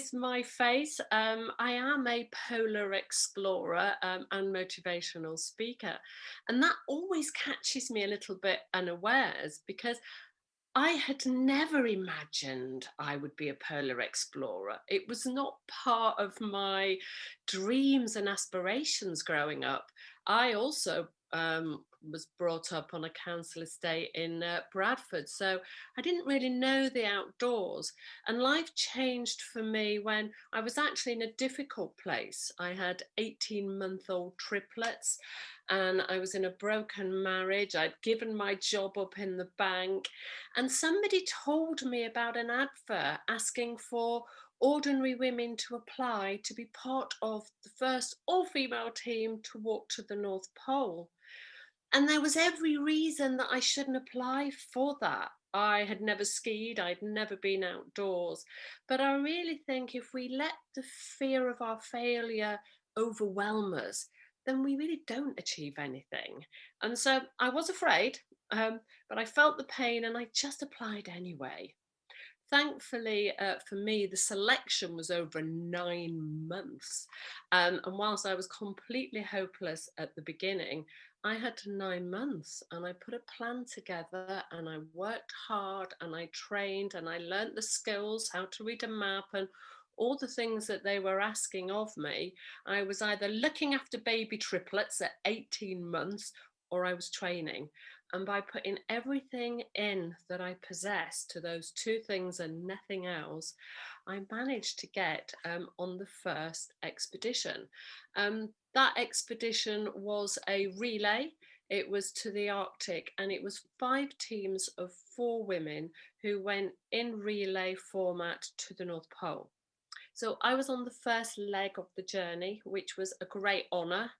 recognize my face. I am a polar explorer and motivational speaker. And that always catches me a little bit unawares because I had never imagined I would be a polar explorer. It was not part of my dreams and aspirations growing up. I also was brought up on a council estate in Bradford, so I didn't really know the outdoors. And life changed for me when I was actually in a difficult place. I had 18-month-old triplets, and I was in a broken marriage. I'd given my job up in the bank, and somebody told me about an advert asking for ordinary women to apply to be part of the first all-female team to walk to the North Pole. And there was every reason that I shouldn't apply for that. I had never skied, I'd never been outdoors. But I really think if we let the fear of our failure overwhelm us, then we really don't achieve anything. And so I was afraid, but I felt the pain and I just applied anyway. Thankfully, for me, the selection was over 9 months. And whilst I was completely hopeless at the beginning, I had 9 months and I put a plan together and I worked hard and I trained and I learnt the skills, how to read a map and all the things that they were asking of me. I was either looking after baby triplets at 18 months or I was training. And by putting everything in that I possessed to those two things and nothing else, I managed to get on the first expedition. That expedition was a relay. It was to the Arctic, and it was 5 teams of 4 women who went in relay format to the North Pole. So I was on the first leg of the journey, which was a great honour.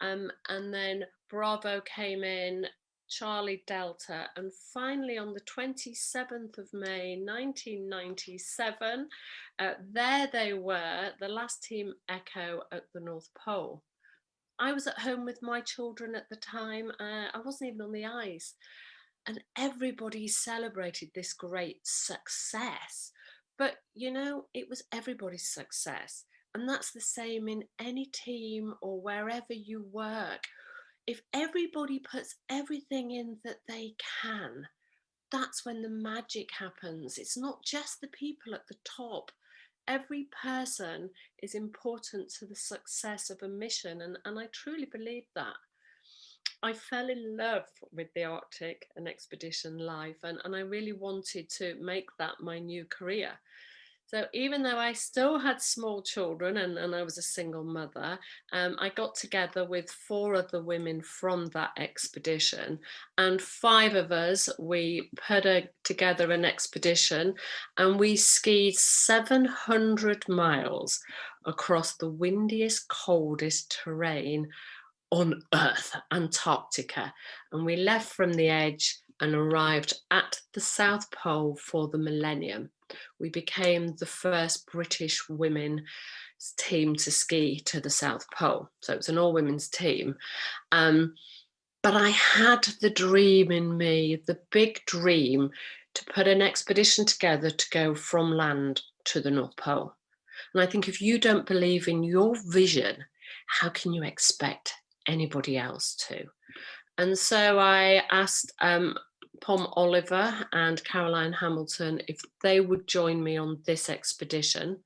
And then Bravo came in, Charlie Delta, and finally on the 27th of May 1997, there they were, the last team Echo at the North Pole. I was at home with my children at the time. I wasn't even on the ice. And everybody celebrated this great success. But, it was everybody's success. And that's the same in any team or wherever you work. If everybody puts everything in that they can, that's when the magic happens. It's not just the people at the top. Every person is important to the success of a mission. And I truly believe that. I fell in love with the Arctic and expedition life, and I really wanted to make that my new career. So even though I still had small children and I was a single mother, I got together with 4 other women from that expedition, and 5 of us, we put together an expedition and we skied 700 miles across the windiest, coldest terrain on Earth, Antarctica. And we left from the edge and arrived at the South Pole for the millennium. We became the first British women team to ski to the South Pole. So it was an all women's team. But I had the dream in me, the big dream to put an expedition together to go from land to the North Pole. And I think if you don't believe in your vision, how can you expect anybody else to? And so I asked Pom Oliver and Caroline Hamilton if they would join me on this expedition.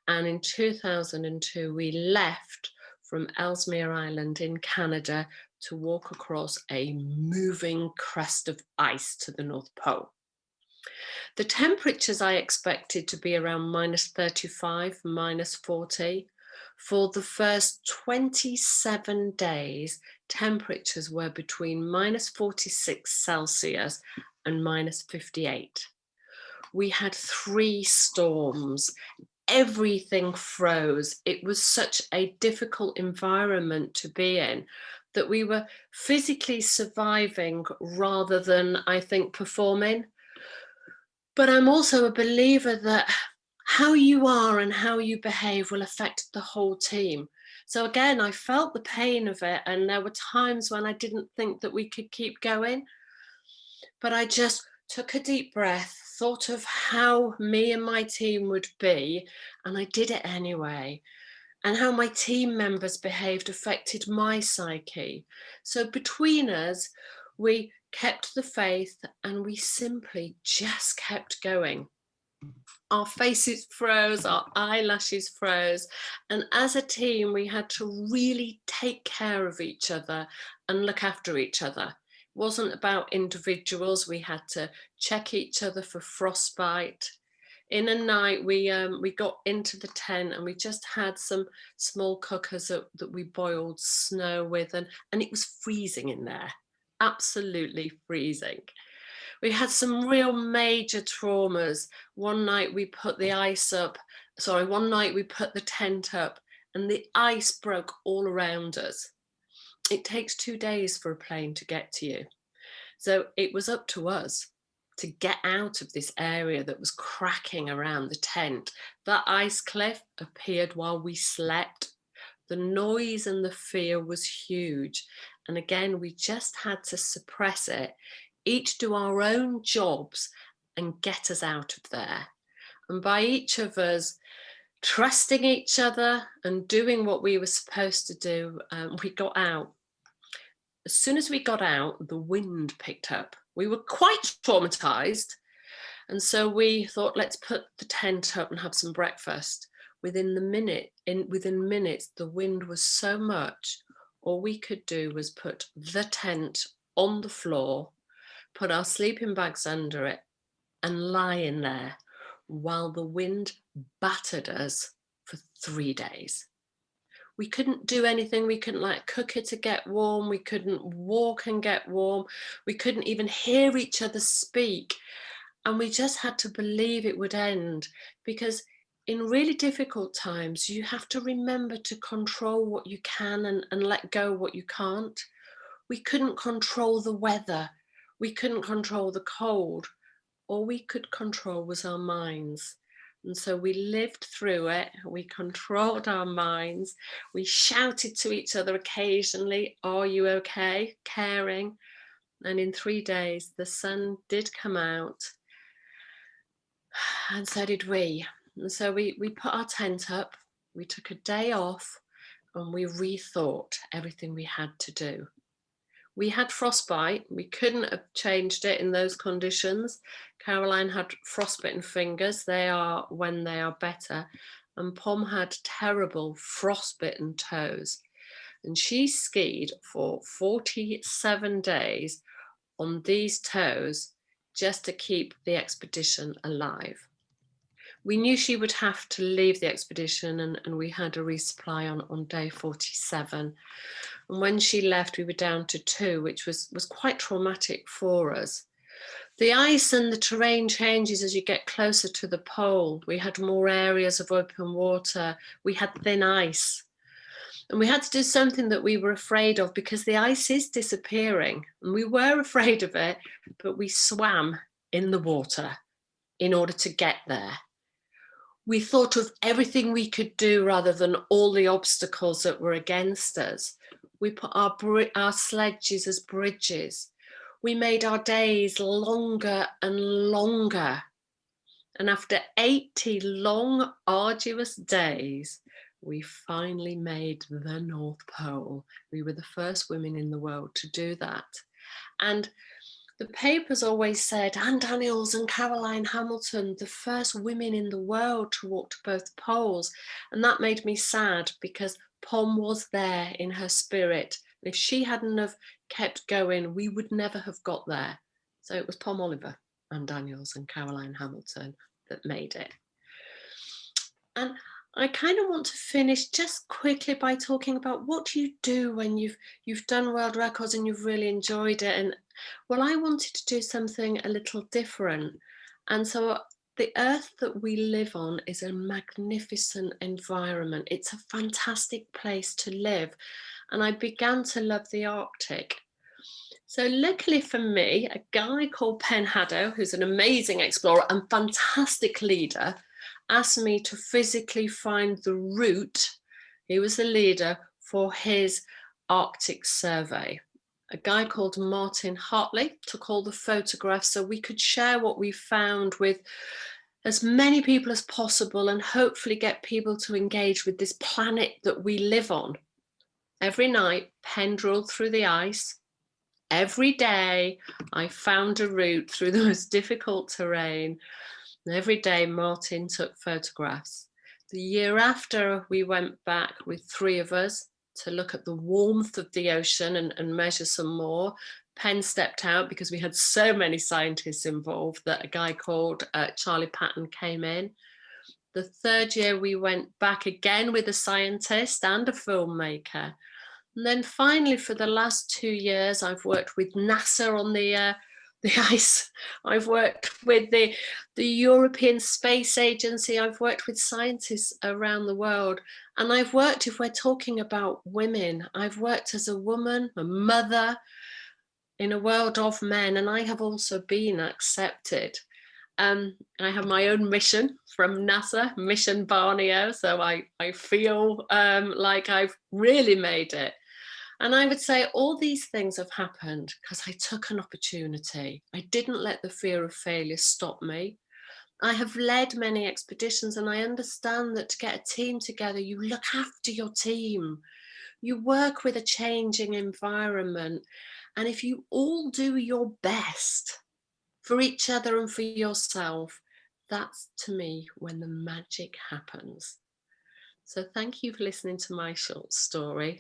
And in 2002, we left from Ellesmere Island in Canada to walk across a moving crust of ice to the North Pole. The temperatures I expected to be around -35, -40. For the first 27 days, temperatures were between -46 Celsius and -58. We had 3 storms. Everything froze. It was such a difficult environment to be in that we were physically surviving rather than, I think, performing. But I'm also a believer that how you are and how you behave will affect the whole team. So again, I felt the pain of it, and there were times when I didn't think that we could keep going, but I just took a deep breath, thought of how me and my team would be, and I did it anyway. And how my team members behaved affected my psyche. So between us, we kept the faith and we simply just kept going. Our faces froze, our eyelashes froze. And as a team, we had to really take care of each other and look after each other. It wasn't about individuals. We had to check each other for frostbite. In a night, we got into the tent and we just had some small cookers that we boiled snow with, and it was freezing in there, absolutely freezing. We had some real major traumas. One night we put the ice up, sorry, one night we put the tent up and the ice broke all around us. It takes 2 days for a plane to get to you. So it was up to us to get out of this area that was cracking around the tent. That ice cliff appeared while we slept. The noise and the fear was huge. And again, we just had to suppress it, each do our own jobs and get us out of there. And by each of us trusting each other and doing what we were supposed to do, we got out. As soon as we got out, the wind picked up. We were quite traumatized. And so we thought, let's put the tent up and have some breakfast. Within minutes, the wind was so much, all we could do was put the tent on the floor, put our sleeping bags under it and lie in there while the wind battered us for 3 days. We couldn't do anything. We couldn't like cook it to get warm. We couldn't walk and get warm. We couldn't even hear each other speak. And we just had to believe it would end, because in really difficult times, you have to remember to control what you can and let go what you can't. We couldn't control the weather. We couldn't control the cold. All we could control was our minds. And so we lived through it. We controlled our minds. We shouted to each other occasionally, "Are you okay?" Caring. And in 3 days, the sun did come out, and so did we. And so we put our tent up, we took a day off, and we rethought everything we had to do. We had frostbite. We couldn't have changed it in those conditions. Caroline had frostbitten fingers. They are when they are better. And Pom had terrible frostbitten toes. And she skied for 47 days on these toes just to keep the expedition alive. We knew she would have to leave the expedition, and we had a resupply on day 47. And when she left, we were down to 2, which was quite traumatic for us. The ice and the terrain changes as you get closer to the pole. We had more areas of open water. We had thin ice. And we had to do something that we were afraid of, because the ice is disappearing. And we were afraid of it, but we swam in the water in order to get there. We thought of everything we could do rather than all the obstacles that were against us. We put our sledges as bridges. We made our days longer and longer. And after 80 long, arduous days, we finally made the North Pole. We were the first women in the world to do that. And the papers always said, Anne Daniels and Caroline Hamilton, the first women in the world to walk to both poles. And that made me sad, because Pom was there in her spirit. And if she hadn't have kept going, we would never have got there. So it was Pom Oliver, Anne Daniels and Caroline Hamilton that made it. And I kind of want to finish just quickly by talking about what you do when you've done world records and you've really enjoyed it. And well, I wanted to do something a little different. And so the earth that we live on is a magnificent environment. It's a fantastic place to live. And I began to love the Arctic. So luckily for me, a guy called Pen Haddo, who's an amazing explorer and fantastic leader, asked me to physically find the route. He was the leader for his Arctic survey. A guy called Martin Hartley took all the photographs so we could share what we found with as many people as possible and hopefully get people to engage with this planet that we live on. Every night, pen drilled through the ice. Every day, I found a route through the most difficult terrain. And every day, Martin took photographs. The year after, we went back with 3 of us to look at the warmth of the ocean and measure some more. Penn stepped out because we had so many scientists involved that a guy called Charlie Patton came in. The 3rd year, we went back again with a scientist and a filmmaker. And then finally, for the last 2 years, I've worked with NASA on the ice. I've worked with the European Space Agency. I've worked with scientists around the world. And I've worked, if we're talking about women, I've worked as a woman, a mother, in a world of men, and I have also been accepted. I have my own mission from NASA, Mission Barneo, so I feel like I've really made it. And I would say all these things have happened because I took an opportunity. I didn't let the fear of failure stop me. I have led many expeditions, and I understand that to get a team together, you look after your team. You work with a changing environment. And if you all do your best for each other and for yourself, that's to me when the magic happens. So thank you for listening to my short story.